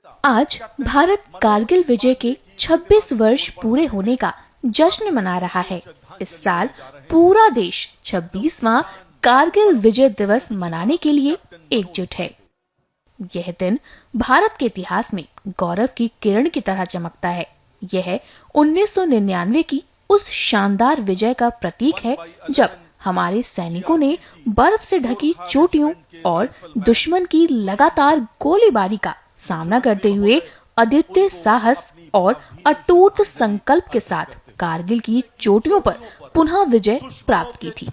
आज भारत कारगिल विजय के 26 वर्ष पूरे होने का जश्न मना रहा है। इस साल पूरा देश 26वां कारगिल विजय दिवस मनाने के लिए एकजुट है। यह दिन भारत के इतिहास में गौरव की किरण की तरह चमकता है। यह 1999 की उस शानदार विजय का प्रतीक है जब हमारे सैनिकों ने बर्फ से ढकी चोटियों और दुश्मन की लगातार गोलीबारी का सामना करते हुए अद्वितीय साहस और अटूट संकल्प के साथ कारगिल की चोटियों पर पुनः विजय प्राप्त की थी।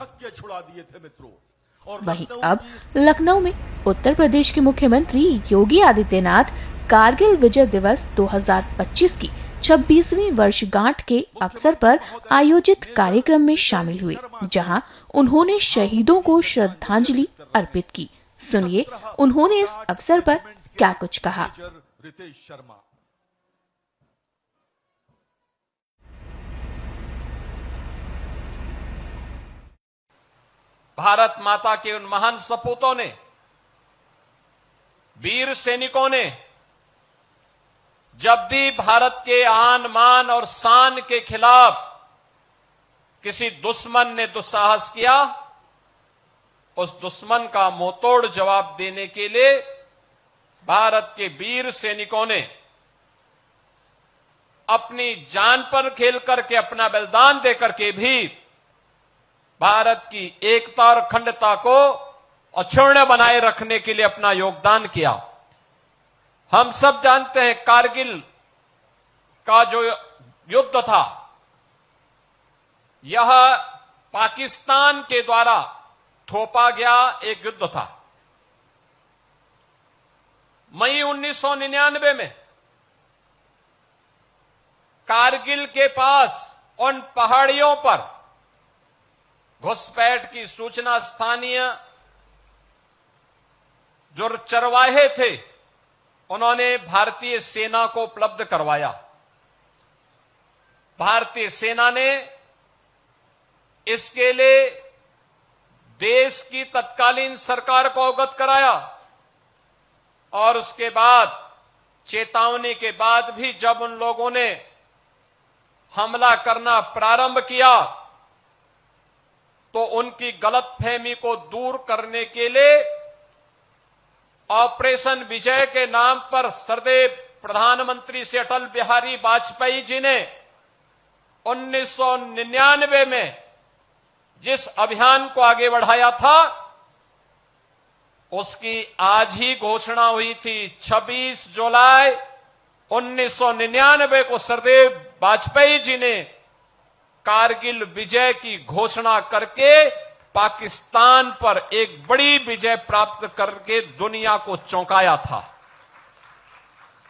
वहीं अब लखनऊ में उत्तर प्रदेश के मुख्यमंत्री योगी आदित्यनाथ कारगिल विजय दिवस 2025 की 26वीं वर्षगांठ के अवसर पर आयोजित कार्यक्रम में शामिल हुए, जहां उन्होंने शहीदों को श्रद्धांजलि अर्पित की। सुनिए उन्होंने इस अवसर पर क्या कुछ कहा। भारत माता के उन महान सपूतों ने, वीर सैनिकों ने जब भी भारत के आन मान और शान के खिलाफ किसी दुश्मन ने दुस्साहस किया, उस दुश्मन का मुंहतोड़ जवाब देने के लिए भारत के वीर सैनिकों ने अपनी जान पर खेल करके, अपना बलिदान देकर के भी भारत की एकता और अखंडता को अक्षुण्ण बनाए रखने के लिए अपना योगदान किया। हम सब जानते हैं कारगिल का जो युद्ध था, यह पाकिस्तान के द्वारा थोपा गया एक युद्ध था। मई 1999 में कारगिल के पास उन पहाड़ियों पर घुसपैठ की सूचना स्थानीय जो चरवाहे थे उन्होंने भारतीय सेना को उपलब्ध करवाया। भारतीय सेना ने इसके लिए देश की तत्कालीन सरकार को अवगत कराया और उसके बाद चेतावनी के बाद भी जब उन लोगों ने हमला करना प्रारंभ किया तो उनकी गलतफहमी को दूर करने के लिए ऑपरेशन विजय के नाम पर सरदेव प्रधानमंत्री से अटल बिहारी वाजपेयी जी ने 1999 में जिस अभियान को आगे बढ़ाया था, उसकी आज ही घोषणा हुई थी। 26 जुलाई 1999 को सरदेव वाजपेयी जी ने कारगिल विजय की घोषणा करके पाकिस्तान पर एक बड़ी विजय प्राप्त करके दुनिया को चौंकाया था।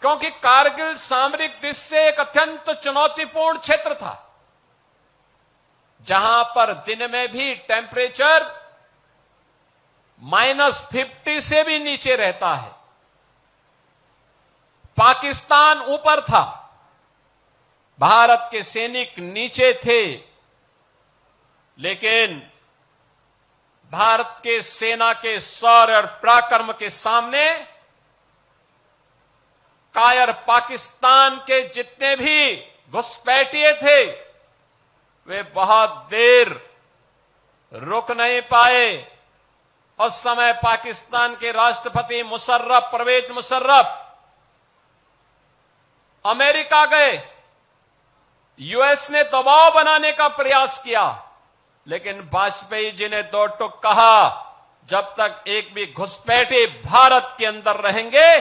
क्योंकि कारगिल सामरिक दृष्टि से एक अत्यंत चुनौतीपूर्ण क्षेत्र था, जहां पर दिन में भी टेम्परेचर -50 से भी नीचे रहता है। पाकिस्तान ऊपर था, भारत के सैनिक नीचे थे, लेकिन भारत के सेना के शौर्य और पराक्रम के सामने कायर पाकिस्तान के जितने भी घुसपैठिए थे, वे बहुत देर रुक नहीं पाए। उस समय पाकिस्तान के राष्ट्रपति परवेज मुशर्रफ अमेरिका गए, यूएस ने दबाव बनाने का प्रयास किया, लेकिन वाजपेयी जी ने दो टुक कहा, जब तक एक भी घुसपैठे भारत के अंदर रहेंगे,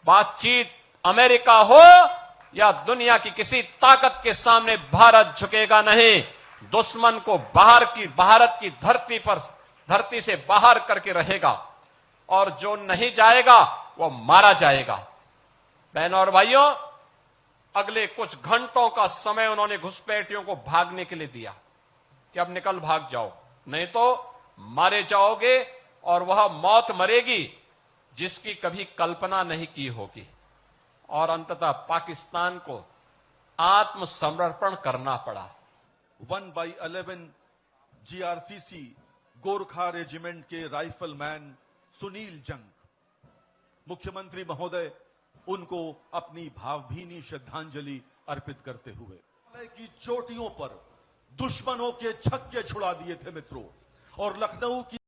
बातचीत अमेरिका हो या दुनिया की किसी ताकत के सामने भारत झुकेगा नहीं। दुश्मन को भारत की धरती से बाहर करके रहेगा और जो नहीं जाएगा वो मारा जाएगा। बहनों और भाइयों, अगले कुछ घंटों का समय उन्होंने घुसपैठियों को भागने के लिए दिया कि अब निकल भाग जाओ, नहीं तो मारे जाओगे और वह मौत मरेगी जिसकी कभी कल्पना नहीं की होगी। और अंततः पाकिस्तान को आत्मसमर्पण करना पड़ा। 1/11 GRCC गोरखा रेजिमेंट के राइफलमैन सुनील जंग, मुख्यमंत्री महोदय उनको अपनी भावभीनी श्रद्धांजलि अर्पित करते हुए हिमालय की चोटियों पर दुश्मनों के छक्के छुड़ा दिए थे मित्रों, और लखनऊ की